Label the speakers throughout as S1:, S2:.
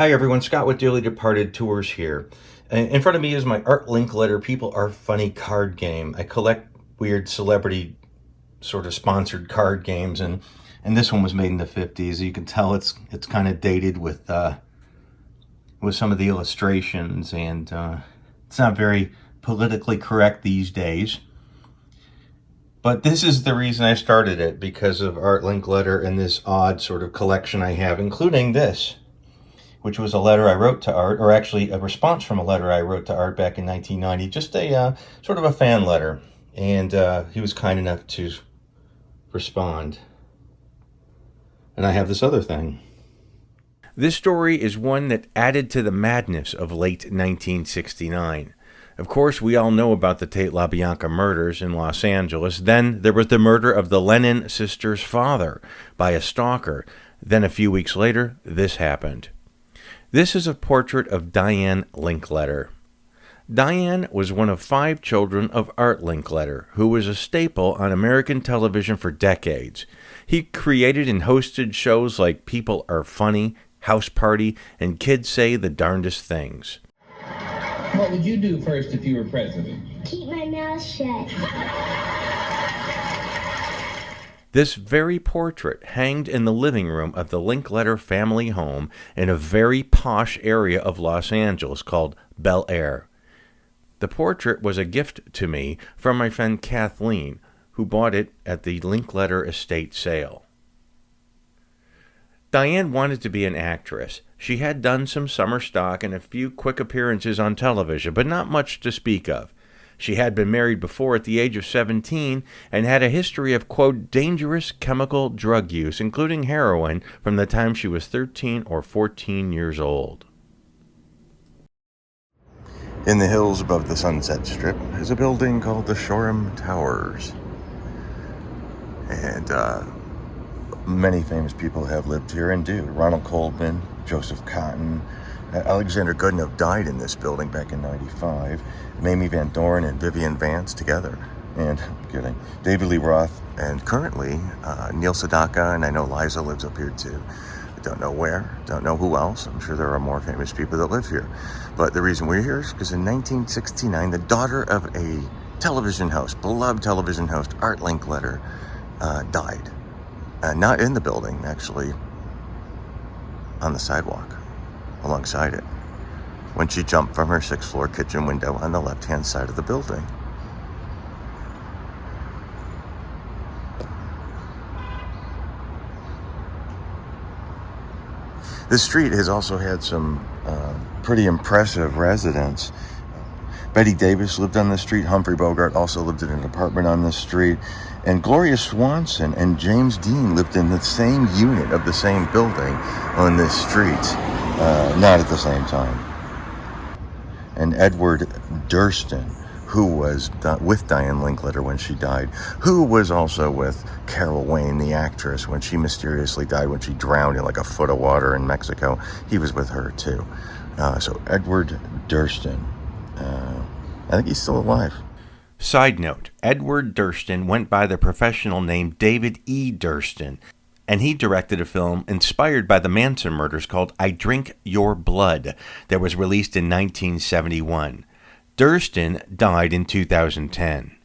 S1: Hi everyone, Scott with Dearly Departed Tours here. In front of me is my Art Linkletter People Are Funny card game. I collect weird celebrity sort of sponsored card games, and this one was made in the 50s. You can tell it's kind of dated with some of the illustrations, and it's not very politically correct these days. But this is the reason I started it, because of Art Linkletter and this odd sort of collection I have, including this, which was a letter I wrote to Art, or actually a response from a letter I wrote to Art back in 1990, just a sort of a fan letter. And he was kind enough to respond. And I have this other thing. This story is one that added to the madness of late 1969. Of course, we all know about the Tate LaBianca murders in Los Angeles. Then there was the murder of the Lennon sisters' father by a stalker. Then a few weeks later, this happened. This is a portrait of Diane Linkletter. Diane was one of 5 children of Art Linkletter, who was a staple on American television for decades. He created and hosted shows like People Are Funny, House Party, and Kids Say the Darndest Things.
S2: What would you do first if you were president?
S3: Keep my mouth shut.
S1: This very portrait hanged in the living room of the Linkletter family home in a very posh area of Los Angeles called Bel Air. The portrait was a gift to me from my friend Kathleen, who bought it at the Linkletter estate sale. Diane wanted to be an actress. She had done some summer stock and a few quick appearances on television, but not much to speak of. She had been married before at the age of 17 and had a history of, quote, dangerous chemical drug use, including heroin, from the time she was 13 or 14 years old.
S4: In the hills above the Sunset Strip is a building called the Shorum Towers. And many famous people have lived here and do. Ronald Colman, Joseph Cotton, Alexander Goodenough died in this building back in 95. Mamie Van Doren and Vivian Vance together. And, I'm kidding, David Lee Roth, and currently Neil Sedaka, and I know Liza lives up here too. I don't know where, don't know who else. I'm sure there are more famous people that live here. But the reason we're here is because in 1969, the daughter of a television host, beloved television host, Art Linkletter, died. Not in the building, actually, on the sidewalk, alongside it, when she jumped from her 6th floor kitchen window on the left-hand side of the building. This street has also had some pretty impressive residents. Betty Davis lived on this street. Humphrey Bogart also lived in an apartment on this street. And Gloria Swanson and James Dean lived in the same unit of the same building on this street, not at the same time. And Edward Durston, who was with Diane Linkletter when she died, who was also with Carol Wayne, the actress, when she mysteriously died when she drowned in like a foot of water in Mexico. He was with her too. So Edward Durston, I think he's still alive.
S1: Side note, Edward Durston went by the professional name David E. Durston, and he directed a film inspired by the Manson murders called I Drink Your Blood that was released in 1971. Durston died in 2010.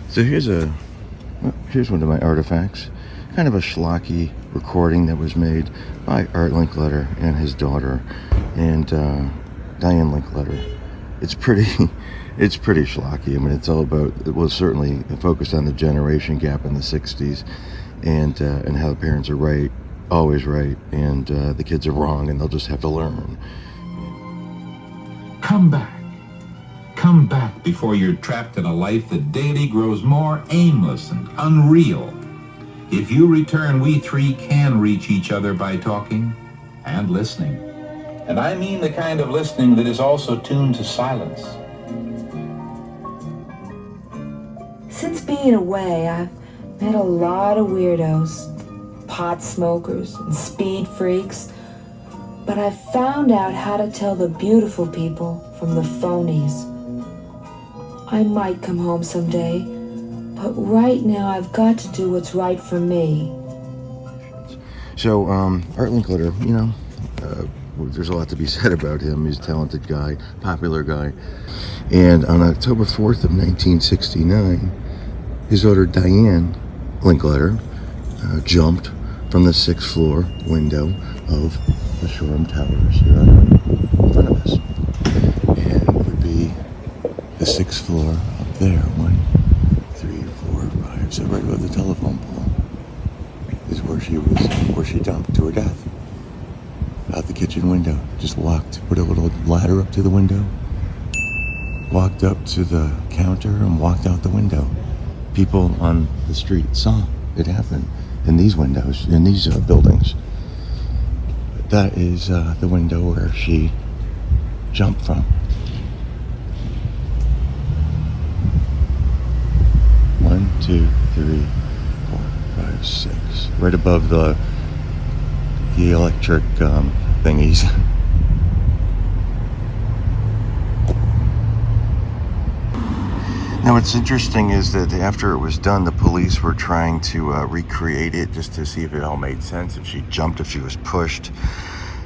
S4: So here's one of my artifacts. Kind of a schlocky recording that was made by Art Linkletter and his daughter, and Diane Linkletter. It's pretty schlocky. I mean, it's all about, it was certainly focused on the generation gap in the 60s, and how the parents are right, always right, and the kids are wrong, and they'll just have to learn.
S2: Come back before you're trapped in a life that daily grows more aimless and unreal. If you return, we 3 can reach each other by talking and listening. And I mean the kind of listening that is also tuned to silence.
S5: Since being away, I've met a lot of weirdos, pot smokers and speed freaks, but I've found out how to tell the beautiful people from the phonies. I might come home someday, But right now, I've got to do what's right for me.
S4: So, Art Linkletter, there's a lot to be said about him. He's a talented guy, popular guy. And on October 4th of 1969, his daughter Diane Linkletter jumped from the 6th floor window of the Shorum Towers here in front of us. And it would be the 6th floor up there. 1, 3, 4, 5. So right above the telephone pole is where she jumped to her death. Out the kitchen window. Just walked, put a little ladder up to the window, walked up to the counter and walked out the window. People on the street saw it happen in these windows, in these buildings. That is the window where she jumped from. 1, 2, 3, 4, 5, 6. Right above the electric thingies. Now what's interesting is that after it was done, the police were trying to recreate it just to see if it all made sense, if she jumped, if she was pushed.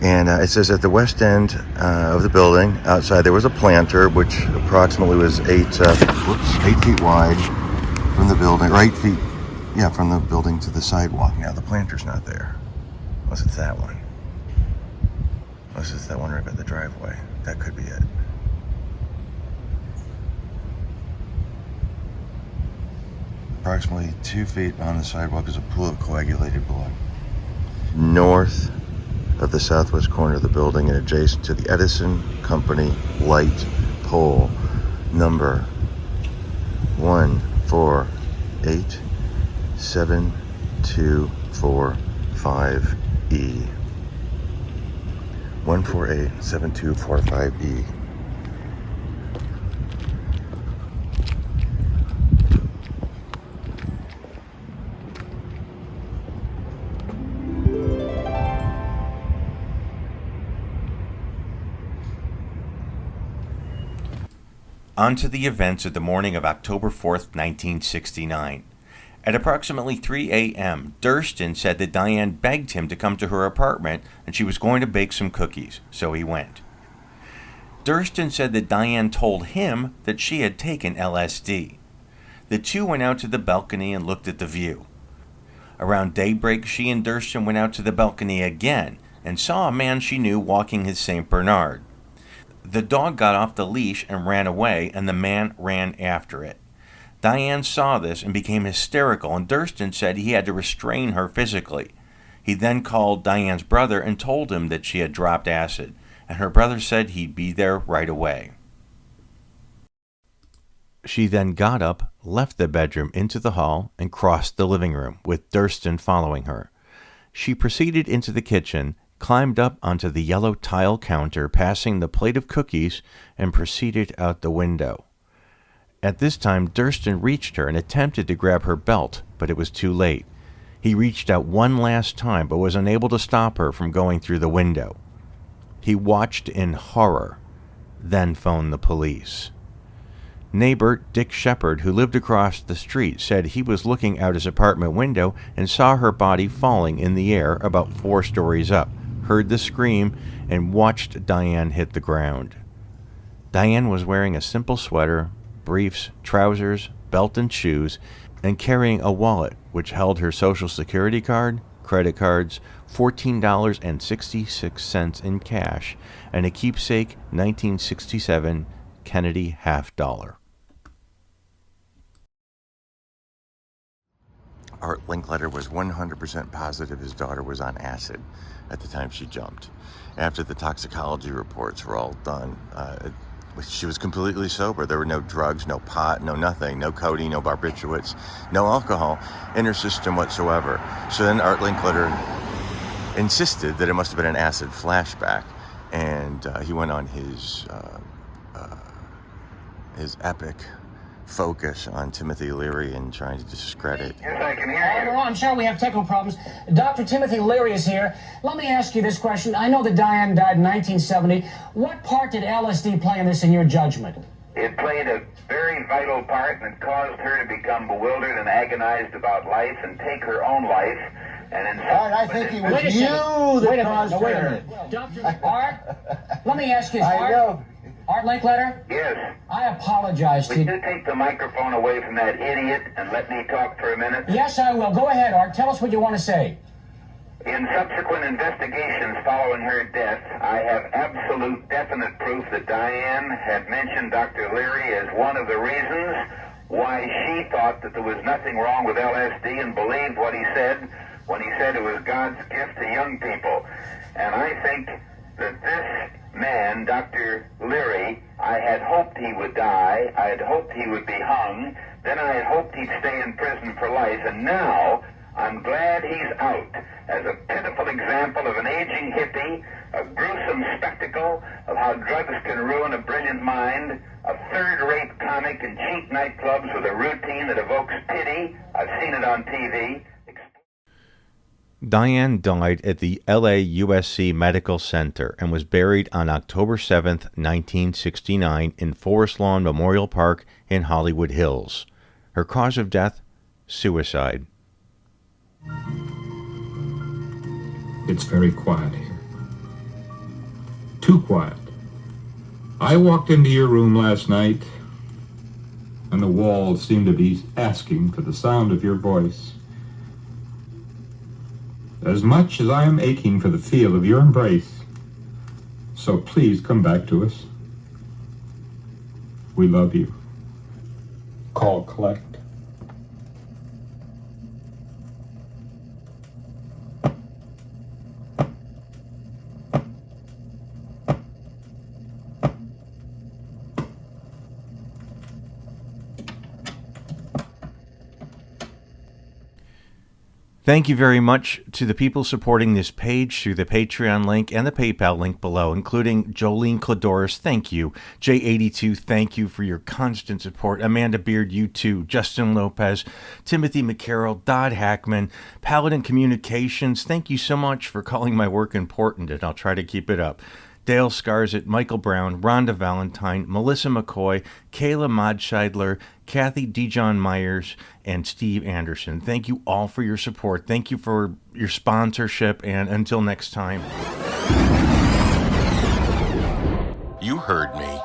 S4: And it says at the west end of the building, outside, there was a planter, which approximately was 8 feet wide from the building, or 8 feet, from the building to the sidewalk. Now the planter's not there. Unless it's that one. Unless it's that one right by the driveway. That could be it. Approximately 2 feet on the sidewalk is a pool of coagulated blood. North of the southwest corner of the building and adjacent to the Edison Company light pole number 148725E. 1487245E.
S1: On to the events of the morning of October 4th, 1969. At approximately 3 a.m., Durston said that Diane begged him to come to her apartment and she was going to bake some cookies, so he went. Durston said that Diane told him that she had taken LSD. The two went out to the balcony and looked at the view. Around daybreak, she and Durston went out to the balcony again and saw a man she knew walking his St. Bernard. The dog got off the leash and ran away, and the man ran after it. Diane saw this and became hysterical, and Durston said he had to restrain her physically. He then called Diane's brother and told him that she had dropped acid, and her brother said he'd be there right away. She then got up, left the bedroom into the hall, and crossed the living room, with Durston following her. She proceeded into the kitchen, climbed up onto the yellow tile counter, passing the plate of cookies, and proceeded out the window. At this time, Durston reached her and attempted to grab her belt, but it was too late. He reached out one last time, but was unable to stop her from going through the window. He watched in horror, then phoned the police. Neighbor Dick Shepard, who lived across the street, said he was looking out his apartment window and saw her body falling in the air about 4 stories up, heard the scream, and watched Diane hit the ground. Diane was wearing a simple sweater, briefs, trousers, belt and shoes, and carrying a wallet which held her Social Security card, credit cards, $14.66 in cash, and a keepsake 1967 Kennedy $50.
S4: Art Linkletter was 100% positive his daughter was on acid at the time she jumped. After the toxicology reports were all done, she was completely sober. There were no drugs, no pot, no nothing, no codeine, no barbiturates, no alcohol in her system whatsoever. So then Art Linkletter insisted that it must have been an acid flashback, and he went on his epic focus on Timothy Leary and trying to discredit.
S3: I'm sorry, we have technical problems. Dr. Timothy Leary is here. Let me ask you this question. I know that Diane died in 1970. What part did LSD play in this in your judgment?
S6: It played a very vital part, and it caused her to become bewildered and agonized about life and take her own life. And in
S7: Art, I think it was
S3: Wait a
S7: you
S3: second.
S7: that
S3: Wait a
S7: caused
S3: minute. No, wait a
S7: her.
S3: minute. Dr. Art, let me ask you,
S7: I
S3: Art,
S7: know.
S3: Art Linkletter,
S6: yes,
S3: I apologize to
S6: would
S3: you.
S6: you take the microphone away from that idiot and let me talk for a minute?
S3: Yes, I will. Go ahead, Art. Tell us what you want to say.
S6: In subsequent investigations following her death, I have absolute definite proof that Diane had mentioned Dr. Leary as one of the reasons why she thought that there was nothing wrong with LSD and believed what he said when he said it was God's gift to young people. And I think that this man, Dr. Leary, I had hoped he would die. I had hoped he would be hung. Then I had hoped he'd stay in prison for life. And now I'm glad he's out as a pitiful example of an aging hippie, a gruesome spectacle of how drugs can ruin a brilliant mind, a third-rate comic in cheap nightclubs with a routine that evokes pity. I've seen it on TV.
S1: Diane died at the LAUSC Medical Center and was buried on October 7th, 1969 in Forest Lawn Memorial Park in Hollywood Hills. Her cause of death? Suicide.
S2: It's very quiet here. Too quiet. I walked into your room last night, and the walls seemed to be asking for the sound of your voice. As much as I am aching for the feel of your embrace, so please come back to us. We love you. Call collect.
S1: Thank you very much to the people supporting this page through the Patreon link and the PayPal link below, including Jolene Cladoris, thank you. J82, thank you for your constant support. Amanda Beard, you too. Justin Lopez, Timothy McCarroll, Dodd Hackman, Paladin Communications, thank you so much for calling my work important, and I'll try to keep it up. Dale Scarzett, Michael Brown, Rhonda Valentine, Melissa McCoy, Kayla Modscheidler, Kathy Dijon Myers, and Steve Anderson. Thank you all for your support. Thank you for your sponsorship, and until next time.
S4: You heard me.